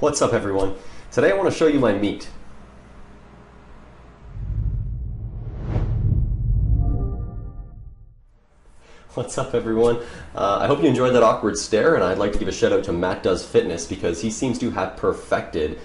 What's up, everyone? Today I want to show you my meat. What's up, everyone? I hope you enjoyed that awkward stare, and I'd like to give a shout out to Matt Does Fitness because he seems to have perfected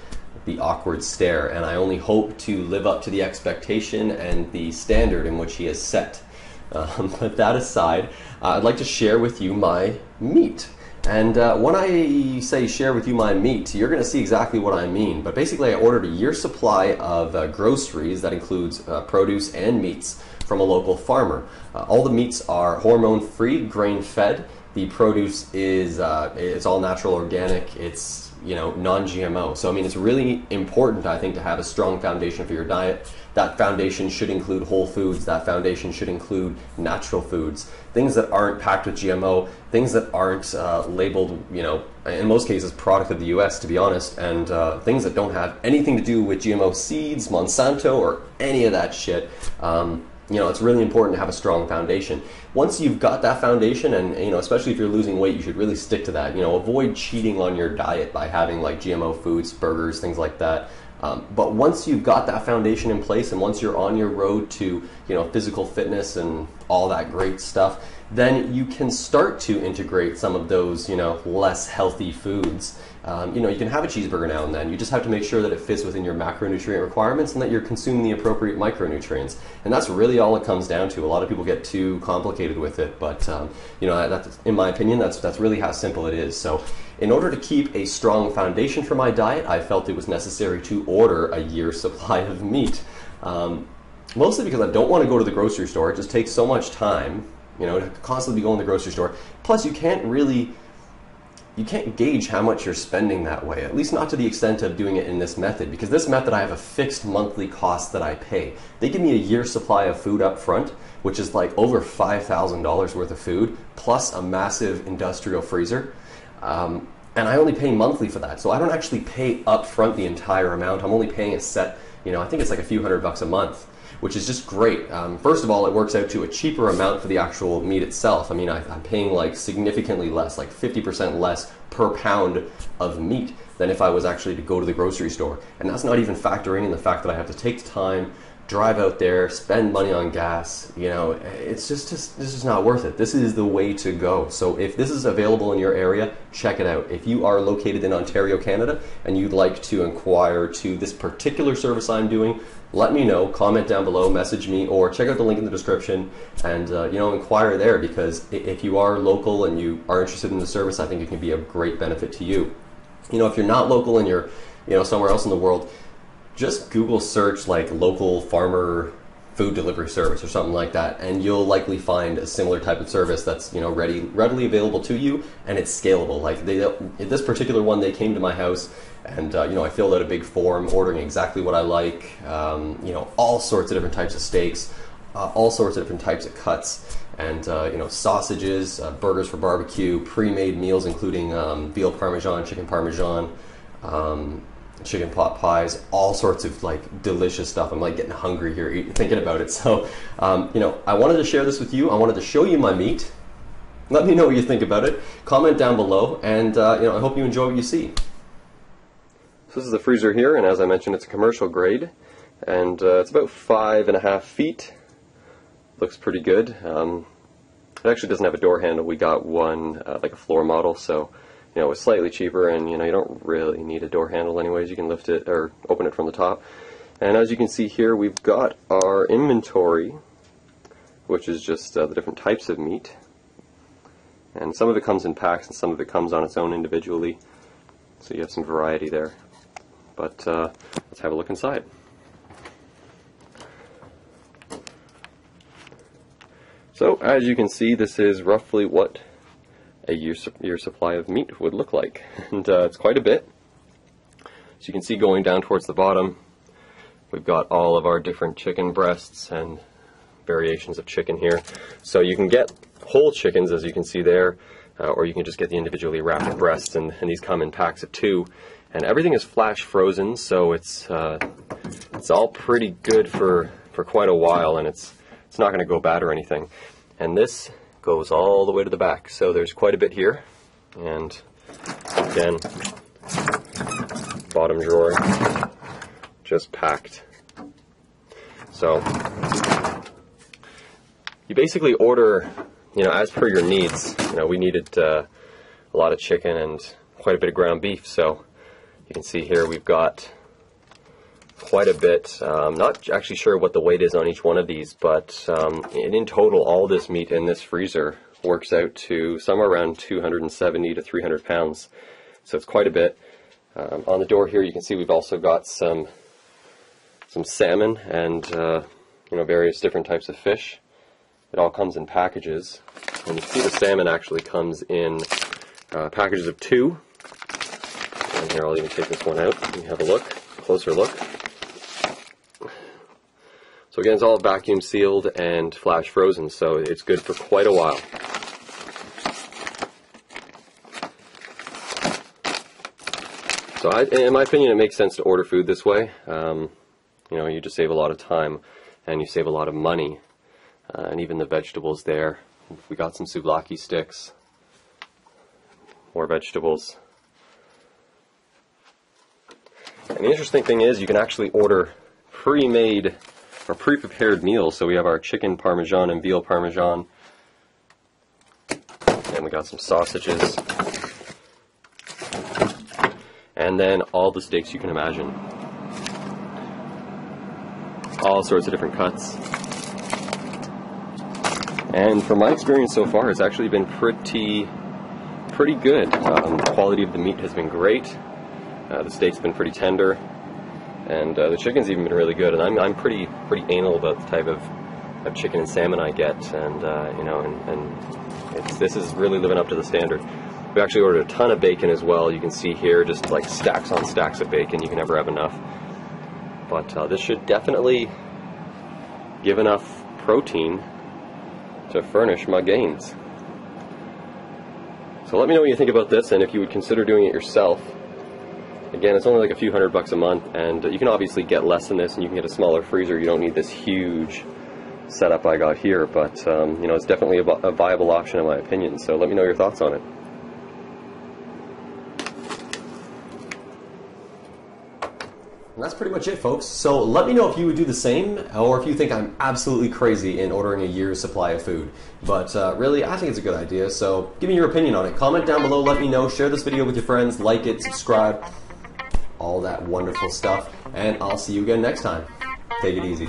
the awkward stare, and I only hope to live up to the expectation and the standard in which he has set. But that aside, I'd like to share with you my meat. And when I say share with you my meat, you're going to see exactly what I mean. But basically, I ordered a year's supply of groceries that includes produce and meats from a local farmer. All the meats are hormone-free, grain-fed. The produce is it's all natural, organic. It's non-GMO. So I mean, it's really important, I think, to have a strong foundation for your diet. That foundation should include whole foods. That foundation should include natural foods, things that aren't packed with GMO, things that aren't labeled, in most cases, product of the US, to be honest, and things that don't have anything to do with GMO seeds, Monsanto, or any of that shit. It's really important to have a strong foundation. Once you've got that foundation, and especially if you're losing weight, you should really stick to that. Avoid cheating on your diet by having like GMO foods, burgers, things like that. But once you've got that foundation in place, and once you're on your road to physical fitness and all that great stuff, then you can start to integrate some of those less healthy foods. You can have a cheeseburger now and then. You just have to make sure that it fits within your macronutrient requirements and that you're consuming the appropriate micronutrients. And that's really all it comes down to. A lot of people get too complicated with it, but that's, in my opinion, that's really how simple it is. So in order to keep a strong foundation for my diet, I felt it was necessary to order a year's supply of meat. Mostly because I don't want to go to the grocery store. It just takes so much time, to constantly be going to the grocery store. Plus, you can't gauge how much you're spending that way, at least not to the extent of doing it in this method, because this method I have a fixed monthly cost that I pay. They give me a year's supply of food up front, which is like over $5,000 worth of food, plus a massive industrial freezer. And I only pay monthly for that, so I don't actually pay up front the entire amount. I'm only paying a set, I think it's like a few $100 a month, which is just great. First of all, it works out to a cheaper amount for the actual meat itself. I mean, I'm paying like significantly less, like 50% less per pound of meat than if I was actually to go to the grocery store. And that's not even factoring in the fact that I have to take the time, drive out there, spend money on gas. It's just this is not worth it. This is the way to go. So if this is available in your area, check it out. If you are located in Ontario, Canada, and you'd like to inquire to this particular service I'm doing, let me know, comment down below, message me, or check out the link in the description and inquire there, because if you are local and you are interested in the service, I think it can be a great benefit to you. If you're not local and you're somewhere else in the world, just Google search like local farmer food delivery service or something like that, and you'll likely find a similar type of service that's readily available to you, and it's scalable. Like this particular one, they came to my house, and I filled out a big form ordering exactly what I like. All sorts of different types of steaks, all sorts of different types of cuts, and sausages, burgers for barbecue, pre-made meals including veal parmesan, chicken parmesan. Chicken pot pies, all sorts of like delicious stuff. I'm like getting hungry here thinking about it. So, I wanted to share this with you. I wanted to show you my meat. Let me know what you think about it. Comment down below, and I hope you enjoy what you see. So this is the freezer here, and as I mentioned, it's a commercial grade, and it's about 5.5 feet. Looks pretty good. It actually doesn't have a door handle. We got one like a floor model, so it was slightly cheaper, and you don't really need a door handle anyways. You can lift it or open it from the top. And as you can see here, we've got our inventory, which is just the different types of meat. And some of it comes in packs, and some of it comes on its own individually. So you have some variety there. But let's have a look inside. So as you can see, this is roughly what a year supply of meat would look like, and it's quite a bit. So you can see going down towards the bottom, we've got all of our different chicken breasts and variations of chicken here. So you can get whole chickens, as you can see there, or you can just get the individually wrapped breasts, and these come in packs of 2. And everything is flash frozen, so it's all pretty good for quite a while, and it's not going to go bad or anything. And this goes all the way to the back, so there's quite a bit here. And again, bottom drawer, just packed. So you basically order, as per your needs. We needed a lot of chicken and quite a bit of ground beef, so you can see here we've got quite a bit. Not actually sure what the weight is on each one of these, but in total, all this meat in this freezer works out to somewhere around 270 to 300 pounds. So it's quite a bit. On the door here, you can see we've also got some salmon and various different types of fish. It all comes in packages, and you see the salmon actually comes in packages of 2. And here, I'll even take this one out and have a look, closer look. So again, it's all vacuum sealed and flash frozen, so it's good for quite a while. So in my opinion, it makes sense to order food this way. You just save a lot of time and you save a lot of money. And even the vegetables there. We got some souvlaki sticks. More vegetables. And the interesting thing is you can actually order pre-made or pre-prepared meals. So we have our chicken parmesan and veal parmesan. And we got some sausages. And then all the steaks you can imagine. All sorts of different cuts. And from my experience so far, it's actually been pretty good. The quality of the meat has been great. The steak's been pretty tender, and the chicken's even been really good. And I'm pretty anal about the type of chicken and salmon I get, and this is really living up to the standard. We actually ordered a ton of bacon as well. You can see here, just like stacks on stacks of bacon. You can never have enough. But this should definitely give enough protein to furnish my gains. So let me know what you think about this, and if you would consider doing it yourself. Again, it's only like a few $100 a month, and you can obviously get less than this, and you can get a smaller freezer. You don't need this huge setup I got here, but it's definitely a viable option in my opinion. So let me know your thoughts on it. And that's pretty much it, folks. So let me know if you would do the same, or if you think I'm absolutely crazy in ordering a year's supply of food. But really, I think it's a good idea, so give me your opinion on it. Comment down below, let me know, share this video with your friends, like it, subscribe, all that wonderful stuff, and I'll see you again next time. Take it easy.